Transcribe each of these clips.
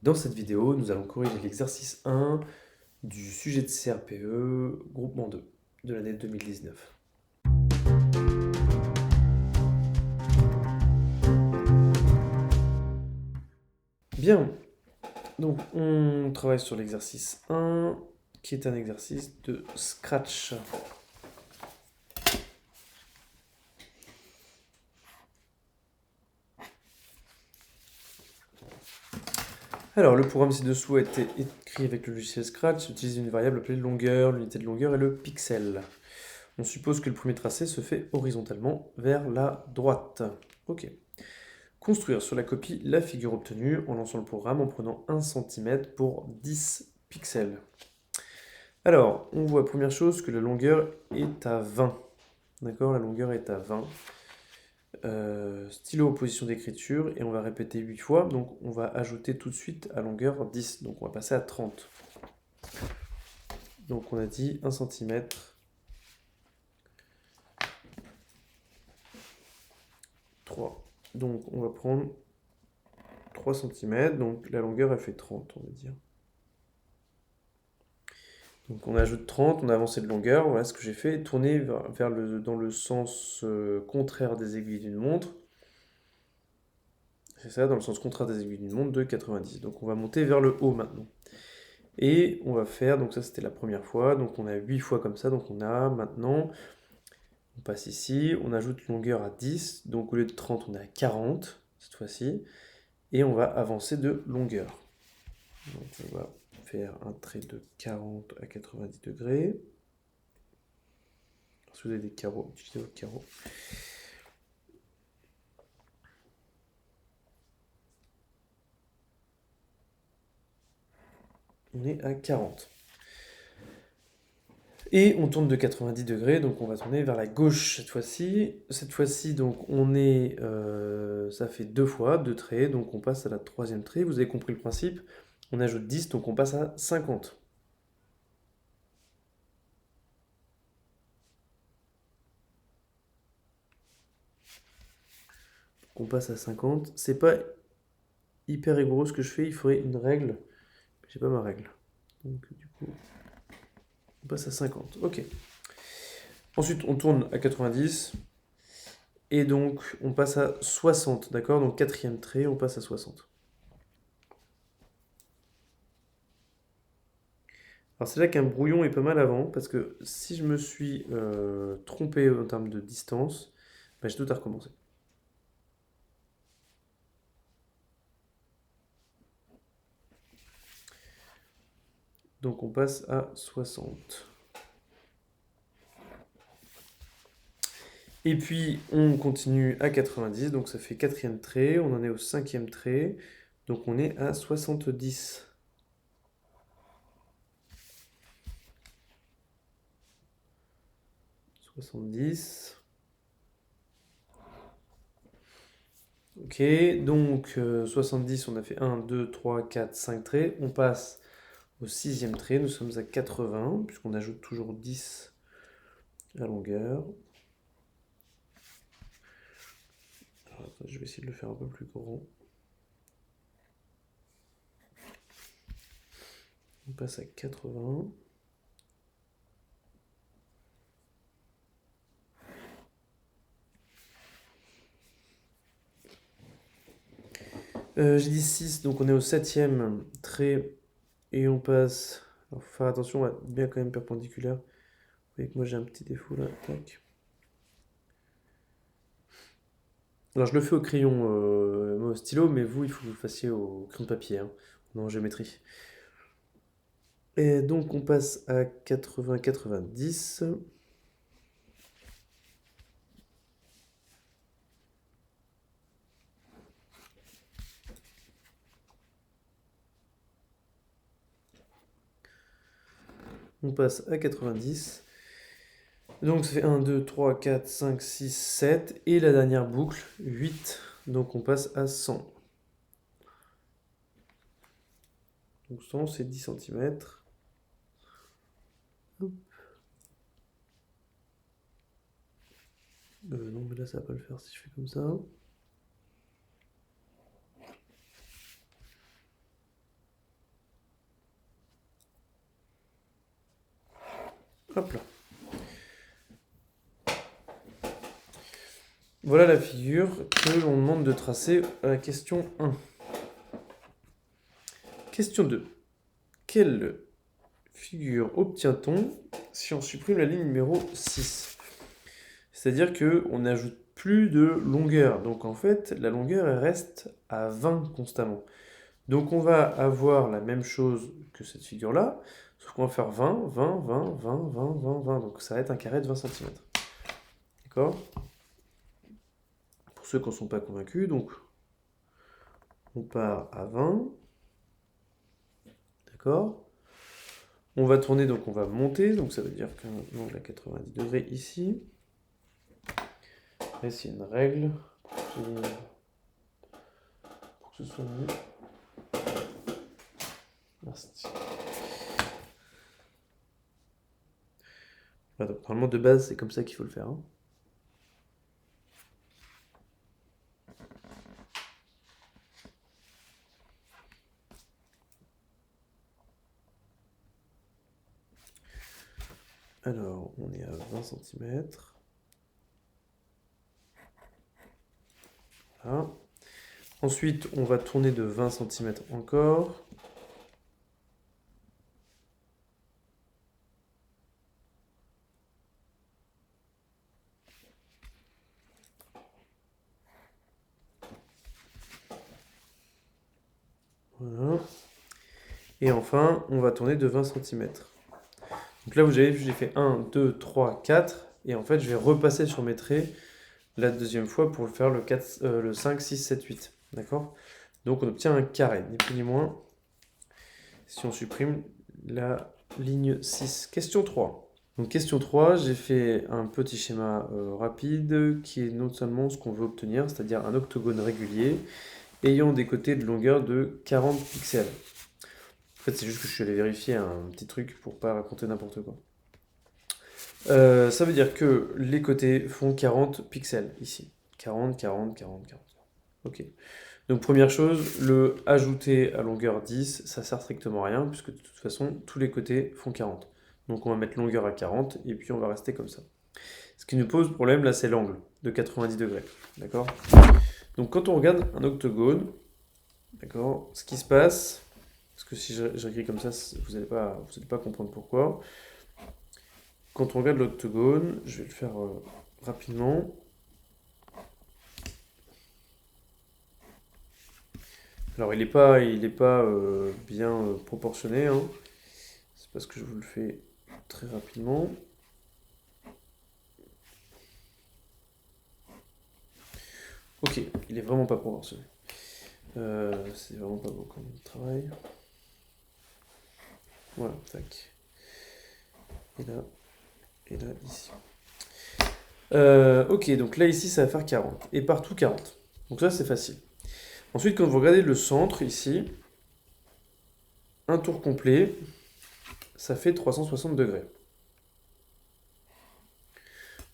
Dans cette vidéo, nous allons corriger l'exercice 1 du sujet de CRPE, groupement 2, de l'année 2019. Bien, donc on travaille sur l'exercice 1, qui est un exercice de Scratch. Alors, le programme ci-dessous a été écrit avec le logiciel Scratch, utilise une variable appelée longueur, l'unité de longueur est le pixel. On suppose que le premier tracé se fait horizontalement vers la droite. Ok. Construire sur la copie la figure obtenue en lançant le programme en prenant 1 cm pour 10 pixels. Alors, on voit première chose que la longueur est à 20. D'accord, la longueur est à 20. Stylo en position d'écriture et on va répéter 8 fois. Donc on va ajouter tout de suite à longueur 10. Donc on va passer à 30. Donc on a dit 1 cm. 3. Donc on va prendre 3 cm. Donc la longueur elle fait 30, on va dire. Donc on ajoute 30, on a avancé de longueur, voilà ce que j'ai fait, tourner dans le sens contraire des aiguilles d'une montre. C'est ça, dans le sens contraire des aiguilles d'une montre de 90. Donc on va monter vers le haut maintenant. Et on va faire, donc ça c'était la première fois, donc on a 8 fois comme ça, donc on a maintenant, on passe ici, on ajoute longueur à 10, donc au lieu de 30 on est à 40 cette fois-ci, et on va avancer de longueur. Donc on va faire un trait de 40 à 90 degrés. Si vous avez des carreaux, utilisez vos carreaux. On est à 40. Et on tourne de 90 degrés, donc on va tourner vers la gauche cette fois-ci. Cette fois-ci, donc on est, ça fait 2 fois, 2 traits, donc on passe à la troisième trait. Vous avez compris le principe. On ajoute 10, donc on passe à 50. On passe à 50. C'est pas hyper rigoureux ce que je fais, il faudrait une règle. J'ai pas ma règle. Donc du coup, on passe à 50. Ok. Ensuite, on tourne à 90. Et donc, on passe à 60, d'accord? Donc, quatrième trait, on passe à 60. Alors, c'est là qu'un brouillon est pas mal avant, parce que si je me suis trompé en termes de distance, bah, j'ai tout à recommencer. Donc, on passe à 60. Et puis, on continue à 90, donc ça fait quatrième trait, on en est au cinquième trait, donc on est à 70. 70. Ok, donc 70, on a fait 1, 2, 3, 4, 5 traits. On passe au sixième trait, nous sommes à 80, puisqu'on ajoute toujours 10 à longueur. Alors, attends, je vais essayer de le faire un peu plus grand. On passe à 80. J'ai dit 6, donc on est au septième trait et on passe. Alors, faut faire attention, on va bien quand même perpendiculaire. Vous voyez que moi j'ai un petit défaut là. Tac. Alors je le fais au crayon, moi, au stylo, mais vous, il faut que vous le fassiez au crayon de papier, hein, en géométrie. Et donc on passe à 80-90. On passe à 90. Donc ça fait 1, 2, 3, 4, 5, 6, 7. Et la dernière boucle, 8. Donc on passe à 100. Donc 100, c'est 10 cm. Non, mais là, ça va pas le faire si je fais comme ça. Hop là. Voilà la figure que l'on demande de tracer à la question 1. Question 2. Quelle figure obtient-on si on supprime la ligne numéro 6? C'est-à-dire qu'on n'ajoute plus de longueur. Donc en fait, la longueur elle reste à 20 constamment. Donc on va avoir la même chose que cette figure-là, sauf qu'on va faire 20, 20, 20, 20, 20, 20, 20. Donc ça va être un carré de 20 cm. D'accord? Pour ceux qui ne sont pas convaincus, donc on part à 20. D'accord? On va tourner, donc on va monter, donc ça veut dire qu'un angle à 90 degrés ici. Et c'est une règle pour que ce soit mieux. Merci. Voilà, donc, normalement de base c'est comme ça qu'il faut le faire. Hein. Alors, on est à 20 cm. Voilà. Ensuite, on va tourner de 20 cm encore. Voilà. Et enfin, on va tourner de 20 cm. Donc là, vous avez vu, j'ai fait 1, 2, 3, 4. Et en fait, je vais repasser sur mes traits la deuxième fois pour le faire le 5, 6, 7, 8. D'accord? Donc on obtient un carré, ni plus ni moins, si on supprime la ligne 6. Question 3. Donc question 3, j'ai fait un petit schéma rapide qui est non seulement ce qu'on veut obtenir, c'est-à-dire un octogone régulier ayant des côtés de longueur de 40 pixels. En fait, c'est juste que je suis allé vérifier un petit truc pour pas raconter n'importe quoi. Ça veut dire que les côtés font 40 pixels ici. 40, 40, 40, 40. Ok. Donc première chose, le ajouter à longueur 10, ça sert strictement à rien, puisque de toute façon, tous les côtés font 40. Donc on va mettre longueur à 40, et puis on va rester comme ça. Ce qui nous pose problème, là, c'est l'angle de 90 degrés. D'accord? Donc quand on regarde un octogone, d'accord, ce qui se passe, parce que si j'écris comme ça, vous n'allez pas comprendre pourquoi. Quand on regarde l'octogone, je vais le faire rapidement. Alors il n'est pas bien proportionné, hein. C'est parce que je vous le fais très rapidement. Ok, il est vraiment pas proportionné. C'est vraiment pas beau comme travail. Voilà, tac. Et là, ici. Ok, donc là, ici, ça va faire 40. Et partout, 40. Donc ça, c'est facile. Ensuite, quand vous regardez le centre, ici, un tour complet, ça fait 360 degrés.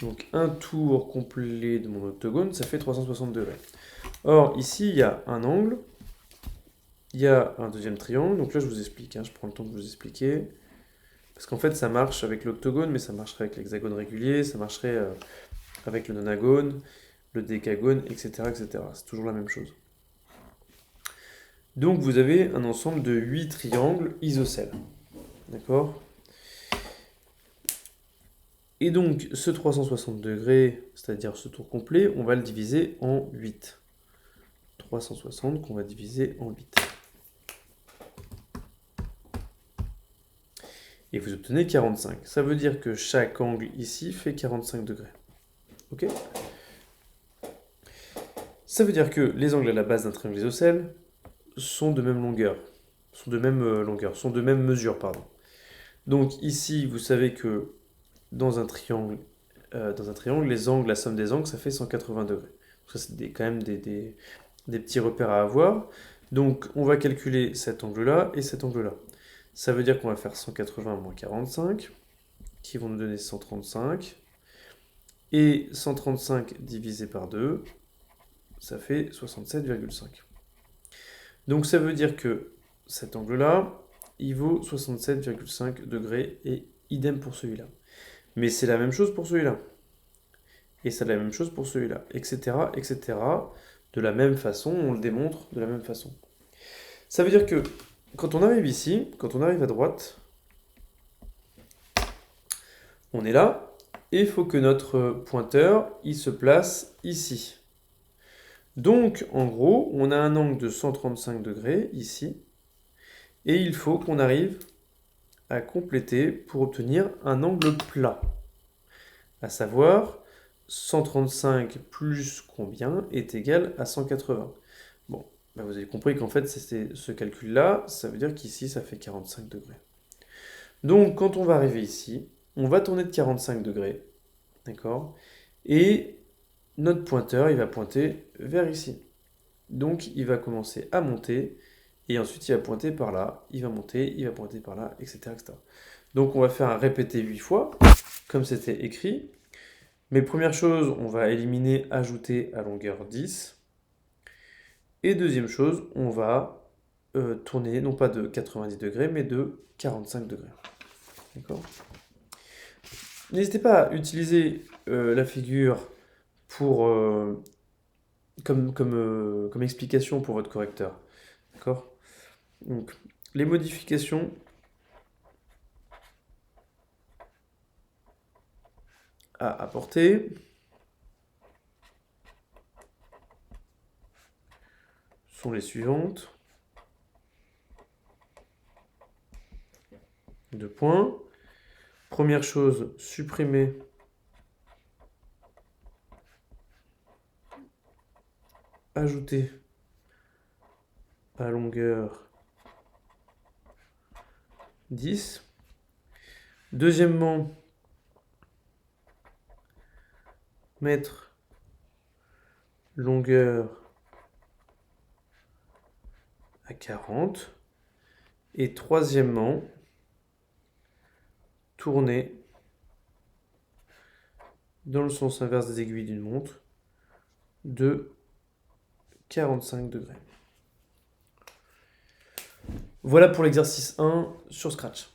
Donc un tour complet de mon octogone, ça fait 360 degrés. Or, ici, il y a un angle, il y a un deuxième triangle. Donc là, je vous explique, hein, je prends le temps de vous expliquer. Parce qu'en fait, ça marche avec l'octogone, mais ça marcherait avec l'hexagone régulier, ça marcherait avec le nonagone, le décagone, etc., etc. C'est toujours la même chose. Donc vous avez un ensemble de 8 triangles isocèles. D'accord? Et donc ce 360 degrés, c'est-à-dire ce tour complet, on va le diviser en 8. 360 qu'on va diviser en 8. Et vous obtenez 45. Ça veut dire que chaque angle ici fait 45 degrés. Ok? Ça veut dire que les angles à la base d'un triangle isocèle sont de même longueur. Sont de même mesure, pardon. Donc ici, vous savez que dans un triangle, les angles, la somme des angles, ça fait 180 degrés. Ça, c'est quand même des petits repères à avoir. Donc, on va calculer cet angle-là et cet angle-là. Ça veut dire qu'on va faire 180 moins 45, qui vont nous donner 135. Et 135 divisé par 2, ça fait 67,5. Donc, ça veut dire que cet angle-là, il vaut 67,5 degrés et idem pour celui-là. Mais c'est la même chose pour celui-là. Et c'est la même chose pour celui-là, etc., etc. De la même façon, on le démontre de la même façon. Ça veut dire que quand on arrive ici, quand on arrive à droite, on est là, et il faut que notre pointeur, il se place ici. Donc, en gros, on a un angle de 135 degrés ici, et il faut qu'on arrive à compléter pour obtenir un angle plat. À savoir, 135 plus combien est égal à 180. Bon, bah vous avez compris qu'en fait, c'est ce calcul-là, ça veut dire qu'ici, ça fait 45 degrés. Donc, quand on va arriver ici, on va tourner de 45 degrés, d'accord? Et notre pointeur, il va pointer vers ici. Donc, il va commencer à monter, et ensuite, il va pointer par là, il va monter, il va pointer par là, etc., etc. Donc, on va faire un répété 8 fois, comme c'était écrit. Mais première chose, on va éliminer ajouter à longueur 10. Et deuxième chose, on va tourner non pas de 90 degrés, mais de 45 degrés. D'accord? N'hésitez pas à utiliser la figure pour, comme explication pour votre correcteur. D'accord? Donc, les modifications à apporter sont les suivantes. 2 points. Première chose, supprimer ajouter à longueur 10. Deuxièmement, mettre longueur à 40. Et troisièmement, tourner dans le sens inverse des aiguilles d'une montre de 45 degrés. Voilà pour l'exercice 1 sur Scratch.